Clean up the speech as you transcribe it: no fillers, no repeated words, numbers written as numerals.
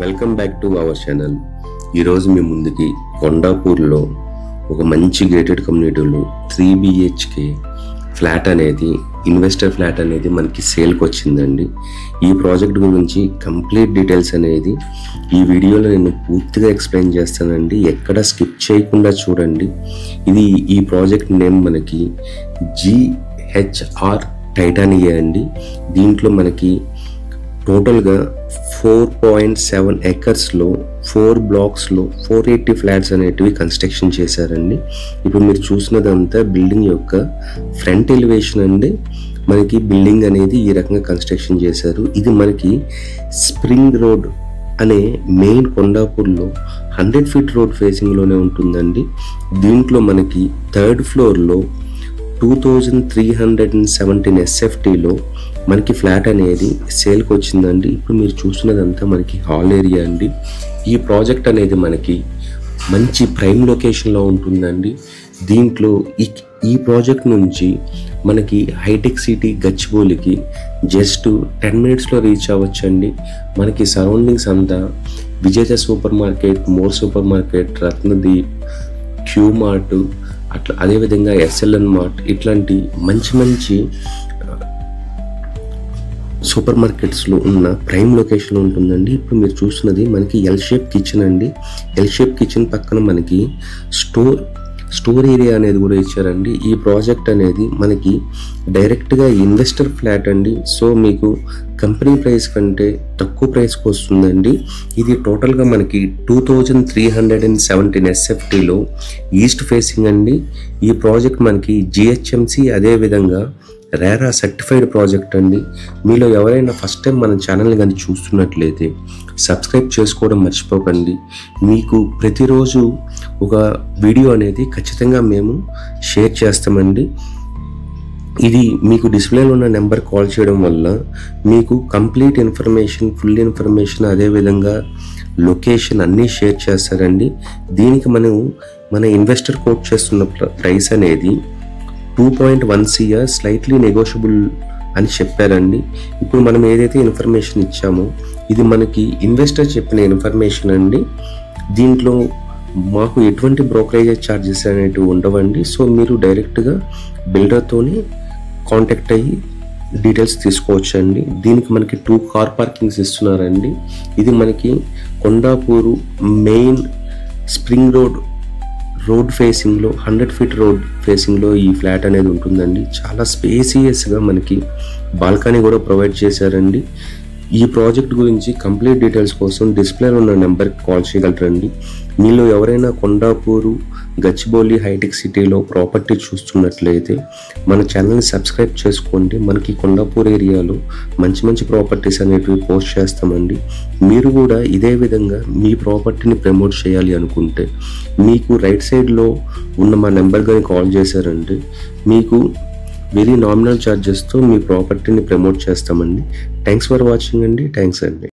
Welcome back to our channel. ఈరోజు మీ ముందుకి కొండాపూర్లో ఒక మంచి గేటెడ్ కమ్యూనిటీలో 3 BHK ఫ్లాట్ అనేది ఇన్వెస్టర్ ఫ్లాట్ అనేది మనకి సేల్కి వచ్చిందండి. ఈ ప్రాజెక్ట్ గురించి కంప్లీట్ డీటెయిల్స్ అనేది ఈ వీడియోలో నేను పూర్తిగా ఎక్స్ప్లెయిన్ చేస్తానండి. ఎక్కడ స్కిప్ చేయకుండా చూడండి. ఈ ప్రాజెక్ట్ నేమ్ మనకి GHR టైటానియా అండి. దీంట్లో మనకి టోటల్గా 4.7 ఎకర్స్లో 4 బ్లాక్స్లో 480 ఫ్లాట్స్ అనేటివి కన్స్ట్రక్షన్ చేశారండి. ఇప్పుడు మీరు చూసినదంతా బిల్డింగ్ యొక్క ఫ్రంట్ ఎలివేషన్ అండి. మనకి బిల్డింగ్ అనేది ఈ రకంగా కన్స్ట్రక్షన్ చేశారు. ఇది మనకి స్ప్రింగ్ రోడ్ అనే మెయిన్ కొండాపూర్లో 100 ఫీట్ రోడ్ ఫేసింగ్లోనే ఉంటుందండి. దీంట్లో మనకి 3rd ఫ్లోర్లో 2317 SFTలో మనకి ఫ్లాట్ అనేది సేల్కి వచ్చిందండి. ఇప్పుడు మీరు చూస్తున్నదంతా మనకి హాల్ ఏరియా అండి. ఈ ప్రాజెక్ట్ అనేది మనకి మంచి ప్రైమ్ లొకేషన్లో ఉంటుందండి. దీంట్లో ఈ ప్రాజెక్ట్ నుంచి మనకి హైటెక్ సిటీ గచ్చిబౌలికి జస్ట్ 10 మినిట్స్లో రీచ్ అవ్వచ్చండి. మనకి సరౌండింగ్స్ అంతా Vijetha supermarket, More supermarket, Ratnadeep, Q Mart, అట్లా అదేవిధంగా SLN మార్ట్, ఇట్లాంటి మంచి సూపర్ మార్కెట్స్లో ఉన్న ప్రైమ్ లొకేషన్లో ఉంటుందండి. ఇప్పుడు మీరు చూస్తున్నది మనకి ఎల్ షేప్ కిచెన్ అండి. ఎల్ షేప్ కిచెన్ పక్కన మనకి స్టోర్ ఏరియా అనేది కూడా ఇచ్చారండి. ఈ ప్రాజెక్ట్ అనేది మనకి డైరెక్ట్గా ఇన్వెస్టర్ ఫ్లాట్ అండి. సో మీకు కంపెనీ ప్రైస్ కంటే తక్కువ ప్రైస్కి వస్తుందండి. ఇది టోటల్గా మనకి 2317 SFTలో ఈస్ట్ ఫేసింగ్ అండి. ఈ ప్రాజెక్ట్ మనకి GHMC అదేవిధంగా రేరా సర్టిఫైడ్ ప్రాజెక్ట్ అండి. మీలో ఎవరైనా ఫస్ట్ టైం మన ఛానల్ని కానీ చూస్తున్నట్లయితే సబ్స్క్రైబ్ చేసుకోవడం మర్చిపోకండి. మీకు ప్రతిరోజు ఒక వీడియో అనేది ఖచ్చితంగా మేము షేర్ చేస్తామండి. ఇది మీకు డిస్ప్లేలో ఉన్న నెంబర్ కాల్ చేయడం వల్ల మీకు కంప్లీట్ ఇన్ఫర్మేషన్, ఫుల్ ఇన్ఫర్మేషన్, అదేవిధంగా లొకేషన్ అన్నీ షేర్ చేస్తారండి. దీనికి మన ఇన్వెస్టర్ కోట్ చేస్తున్న ప్రైస్ అనేది 2.1 CR స్లైట్లీ నెగోషియబుల్ అని చెప్పారండి. ఇప్పుడు మనం ఏదైతే ఇన్ఫర్మేషన్ ఇచ్చామో ఇది మనకి ఇన్వెస్టర్ చెప్పిన ఇన్ఫర్మేషన్ అండి. దీంట్లో మాకు ఎటువంటి బ్రోకరేజ్ ఛార్జెస్ అనేటివి ఉండవండి. సో మీరు డైరెక్ట్గా బిల్డర్తోని కాంటాక్ట్ అయ్యి డీటెయిల్స్ తీసుకోవచ్చండి. దీనికి మనకి 2 కార్ పార్కింగ్స్ ఇస్తున్నారండి. ఇది మనకి కొండాపూరు మెయిన్ స్ప్రింగ్ రోడ్ ఫేసింగ్లో 100 ఫీట్ రోడ్ ఫేసింగ్లో ఈ ఫ్లాట్ అనేది ఉంటుందండి. చాలా స్పేసియస్గా మనకి బాల్కనీ కూడా ప్రొవైడ్ చేశారండి. ఈ ప్రాజెక్ట్ గురించి కంప్లీట్ డీటెయిల్స్ కోసం డిస్ప్లేలో ఉన్న నెంబర్కి కాల్ చేయగలరండి. మీలో ఎవరైనా కొండాపూరు, గచ్చిబౌలి, హైటెక్ సిటీలో ప్రాపర్టీ చూస్తున్నట్లయితే మన ఛానల్ని సబ్స్క్రైబ్ చేసుకోండి. మనకి కొండాపూర్ ఏరియాలో మంచి ప్రాపర్టీస్ అనేటివి పోస్ట్ చేస్తామండి. మీరు కూడా ఇదే విధంగా మీ ప్రాపర్టీని ప్రమోట్ చేయాలి అనుకుంటే మీకు రైట్ సైడ్లో ఉన్న మా నెంబర్ కానీ కాల్ చేశారంటే మీకు వెరీ నామినల్ ఛార్జెస్తో మీ ప్రాపర్టీని ప్రమోట్ చేస్తామండి. థ్యాంక్స్ ఫర్ వాచింగ్ అండి. థ్యాంక్స్ అండి.